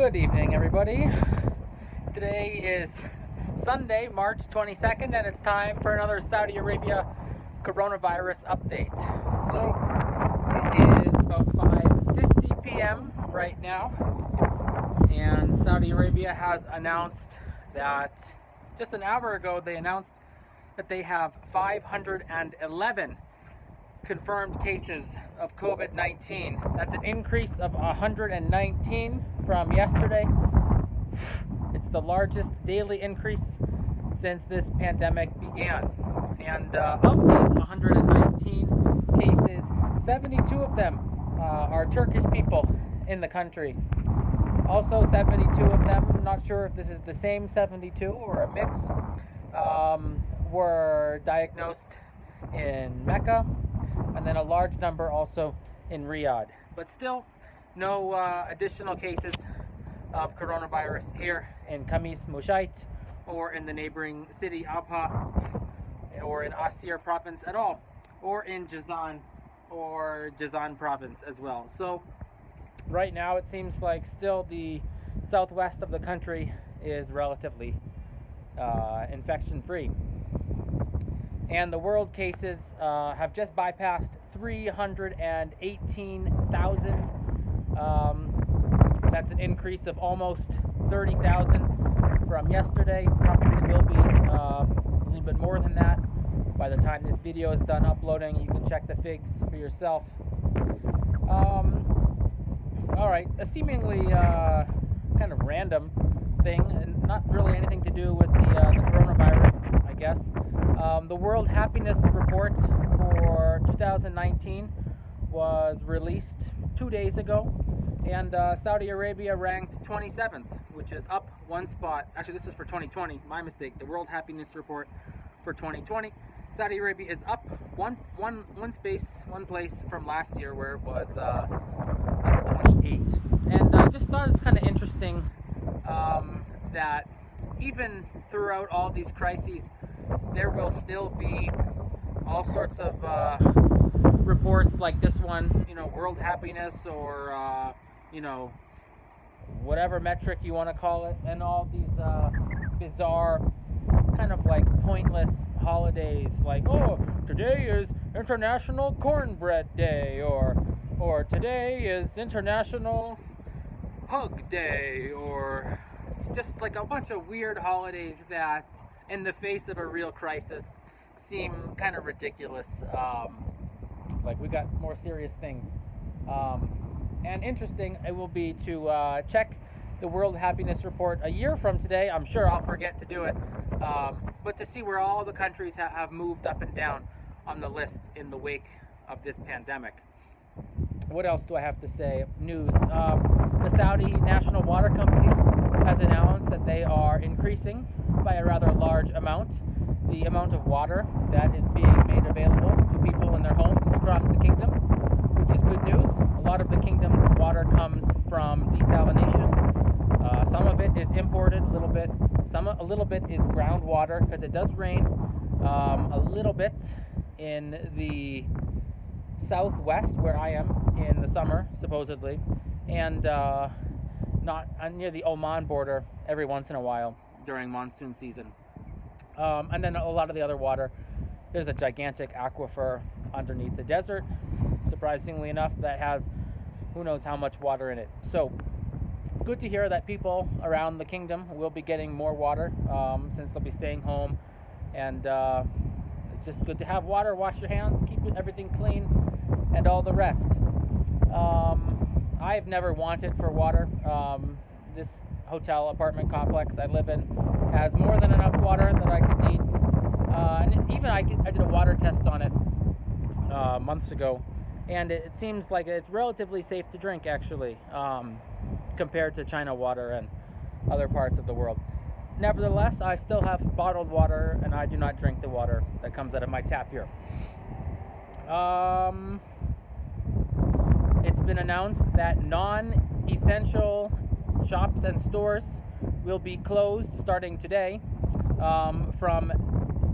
Good evening, everybody. Today is Sunday, March 22nd, and it's time for another Saudi Arabia coronavirus update. So, it is about 5:50 p.m. right now, and Saudi Arabia has announced that, just an hour ago, they announced that they have 511 confirmed cases of COVID-19. That's an increase of 119 from yesterday. It's the largest daily increase since this pandemic began. And of these 119 cases, 72 of them are Turkish people in the country. Also, 72 of them, I'm not sure if this is the same 72 or a mix, were diagnosed in Mecca, and then a large number also in Riyadh. But still, no additional cases of coronavirus here in Khamis Mushait or in the neighboring city Abha or in Asir province at all, or in Jazan or Jazan province as well. So right now it seems like still the southwest of the country is relatively infection free. And the world cases have just bypassed 318,000. That's an increase of almost 30,000 from yesterday. Probably will be a little bit more than that by the time this video is done uploading. You can check the figs for yourself. All right, a seemingly kind of random thing, and not really anything to do with the coronavirus, I guess. The World Happiness Report for 2019 was released 2 days ago, and Saudi Arabia ranked 27th, which is up one spot. Actually, this is for 2020, my mistake. The World Happiness Report for 2020. Saudi Arabia is up one place from last year, where it was number 28. And I just thought it's kind of interesting that even throughout all these crises, there will still be all sorts of reports like this one, World Happiness, or whatever metric you want to call it, and all these bizarre, kind of like pointless holidays, like, oh, today is International Cornbread Day, or today is International Hug Day, or just like a bunch of weird holidays that, in the face of a real crisis, seem kind of ridiculous. Like, we got more serious things. And interesting it will be to check the World Happiness Report a year from today. I'm sure I'll forget to do it. But to see where all the countries have moved up and down on the list in the wake of this pandemic. What else do I have to say? News. The Saudi National Water Company has announced that they are increasing by a rather large amount the amount of water that is being made available to people in their homes across the kingdom, which is good news. A lot of the kingdom's water comes from desalination. Some of it is imported, a little bit is groundwater, because it does rain a little bit in the southwest where I am in the summer, supposedly, and not near the Oman border every once in a while during monsoon season. And then a lot of the other water, there's a gigantic aquifer underneath the desert, surprisingly enough, that has who knows how much water in it. So good to hear that people around the kingdom will be getting more water, since they'll be staying home, and it's just good to have water. Wash your hands, keep everything clean, and all the rest. I've never wanted for water. This hotel apartment complex I live in has more than enough water that I could need. And even I did a water test on it months ago, and it seems like it's relatively safe to drink, actually, compared to China water and other parts of the world. Nevertheless, I still have bottled water, and I do not drink the water that comes out of my tap here. It's been announced that non-essential shops and stores will be closed starting today,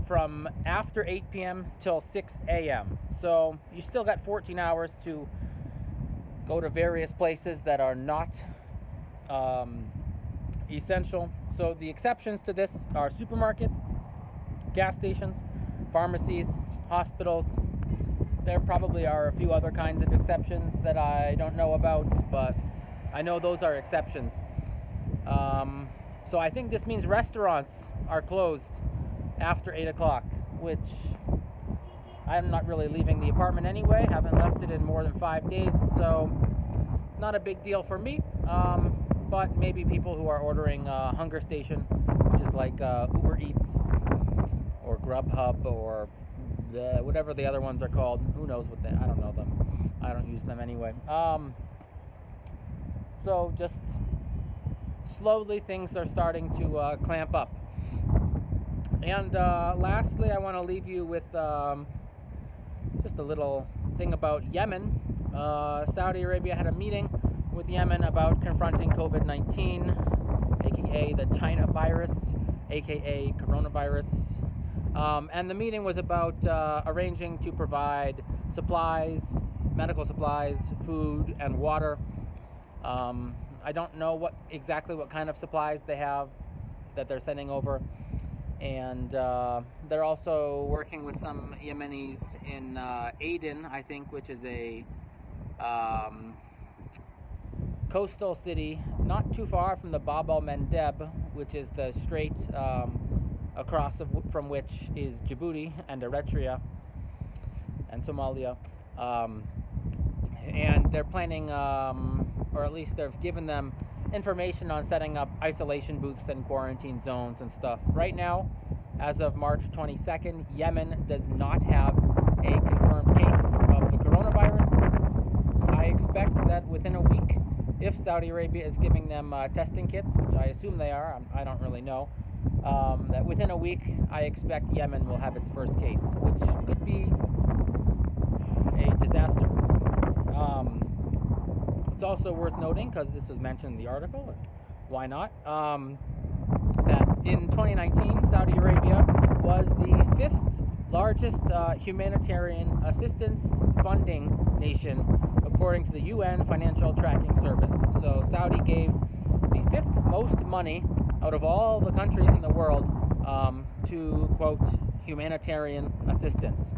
from after 8 p.m. till 6 a.m. So you still got 14 hours to go to various places that are not essential. So the exceptions to this are supermarkets, gas stations, pharmacies, hospitals. There probably are a few other kinds of exceptions that I don't know about, but I know those are exceptions. So I think this means restaurants are closed after 8 o'clock, which I'm not really leaving the apartment anyway. Haven't left it in more than 5 days, so not a big deal for me. But maybe people who are ordering Hunger Station, which is like Uber Eats or Grubhub or whatever the other ones are called. Who knows what I don't know them. I don't use them anyway. So just slowly things are starting to clamp up. And lastly, I want to leave you with just a little thing about Yemen. Saudi Arabia had a meeting with Yemen about confronting COVID-19, aka the China virus, aka coronavirus. And the meeting was about arranging to provide supplies, medical supplies, food, and water. I don't know exactly what kind of supplies they have that they're sending over. And they're also working with some Yemenis in Aden, I think, which is a coastal city not too far from the Bab el-Mandeb, which is the strait across from which is Djibouti and Eritrea and Somalia. And they're planning, or at least they've given them information on setting up isolation booths and quarantine zones and stuff. Right now, as of March 22nd, Yemen does not have a confirmed case of the coronavirus. I expect that within a week, if Saudi Arabia is giving them testing kits, which I assume they are, I don't really know, that within a week, I expect Yemen will have its first case, which could be a disaster. It's also worth noting, because this was mentioned in the article, and why not, that in 2019, Saudi Arabia was the 5th largest humanitarian assistance funding nation, according to the UN Financial Tracking Service. So Saudi gave the 5th most money out of all the countries in the world to, quote, humanitarian assistance.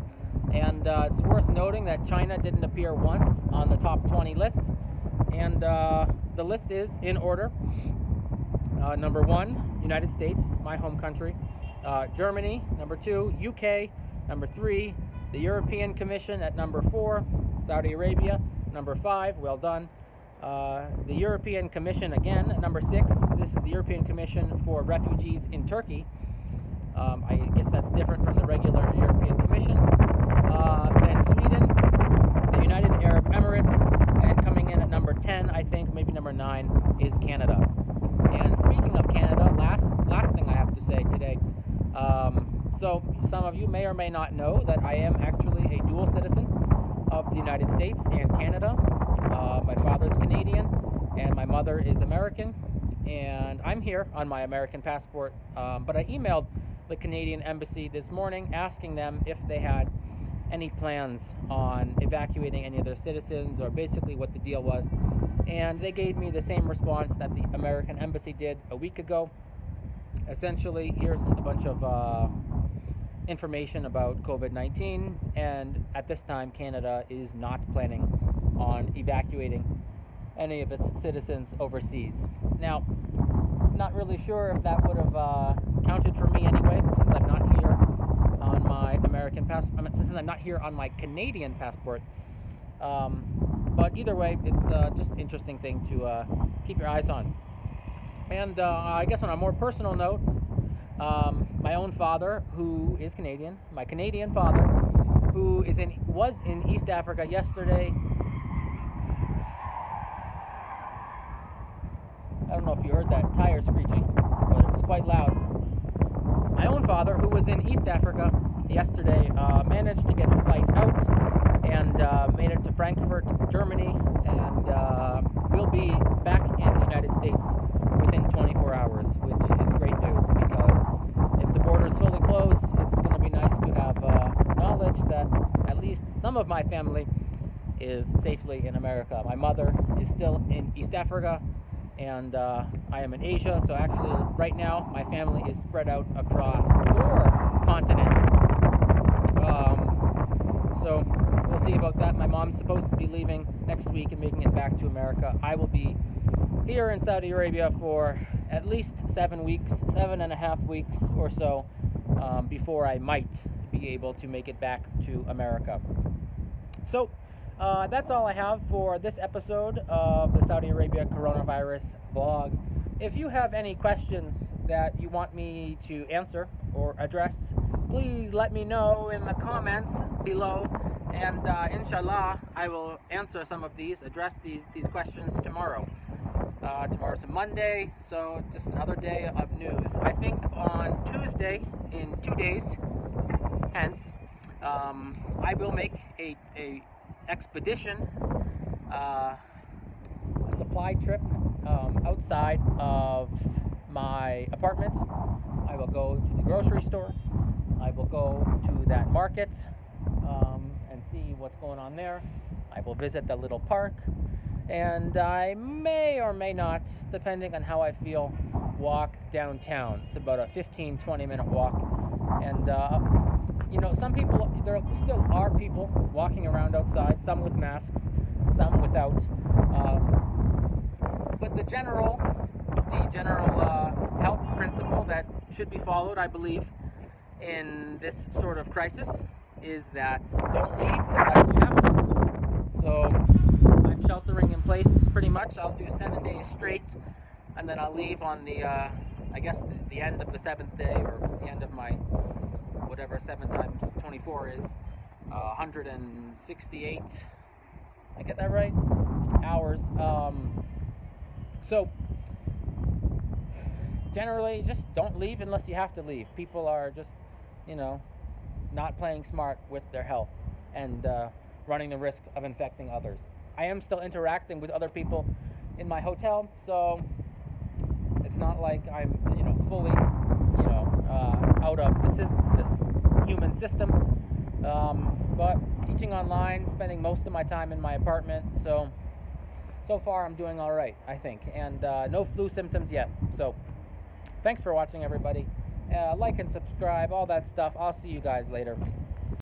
And it's worth noting that China didn't appear once on the top 20 list. And the list is in order. Number 1, United States, my home country. Germany, number 2, UK, number 3, the European Commission at number 4, Saudi Arabia, number 5, well done. The European Commission again at number 6. This is the European Commission for Refugees in Turkey. I guess that's different from the regular European Commission. Then Sweden, the United Arab Emirates, and coming in at number 10, I think, maybe number 9, is Canada. And speaking of Canada, last thing I have to say today. So some of you may or may not know that I am actually a dual citizen of the United States and Canada. My father's Canadian and my mother is American, and I'm here on my American passport. But I emailed the Canadian Embassy this morning asking them if they had any plans on evacuating any of their citizens, or basically what the deal was. And they gave me the same response that the American Embassy did a week ago. Essentially, here's a bunch of information about COVID-19, and at this time, Canada is not planning on evacuating any of its citizens overseas. Now, not really sure if that would have counted for me anyway, since I'm not here on my American passport, since I'm not here on my Canadian passport. But either way, it's just an interesting thing to keep your eyes on. And I guess on a more personal note, my own father, who is Canadian, my Canadian father, who was in East Africa yesterday. I don't know if you heard that tire screeching, but it was quite loud. My own father, who was in East Africa yesterday, managed to get a flight out and made it to Frankfurt, Germany, and will be back in the United States within 24 hours, which is great news, because if the border is fully closed, it's going to be nice to have knowledge that at least some of my family is safely in America. My mother is still in East Africa, and I am in Asia. So actually, right now, my family is spread out across 4 continents. So we'll see about that. My mom's supposed to be leaving next week and making it back to America. I will be here in Saudi Arabia for at least 7 weeks, 7.5 weeks or so, before I might be able to make it back to America. So that's all I have for this episode of the Saudi Arabia coronavirus vlog. If you have any questions that you want me to answer or address, please let me know in the comments below, and inshallah I will answer some of these, address these questions tomorrow. Tomorrow's a Monday, so just another day of news. I think on Tuesday, in 2 days hence, I will make a expedition, a supply trip outside of my apartment. I will go to the grocery store. I will go to that market and see what's going on there. I will visit the little park, and I may or may not, depending on how I feel, walk downtown. It's about a 15-20 minute walk, and you know, some people, there still are people walking around outside, some with masks, some without, but the general health principle that should be followed, I believe, in this sort of crisis is that don't leave unless you have to. So I'm sheltering in place pretty much. I'll do 7 days straight, and then I'll leave on the I guess the end of the 7th day, or the end of my whatever 7 times 24 is, 168, I get that right, hours. So generally, just don't leave unless you have to leave. People are just, you know, not playing smart with their health and running the risk of infecting others. I am still interacting with other people in my hotel, so it's not like I'm, you know, fully, you know, out of this human system. But teaching online, spending most of my time in my apartment, so far I'm doing all right, I think, and no flu symptoms yet. So thanks for watching, everybody. Like and subscribe, all that stuff. I'll see you guys later.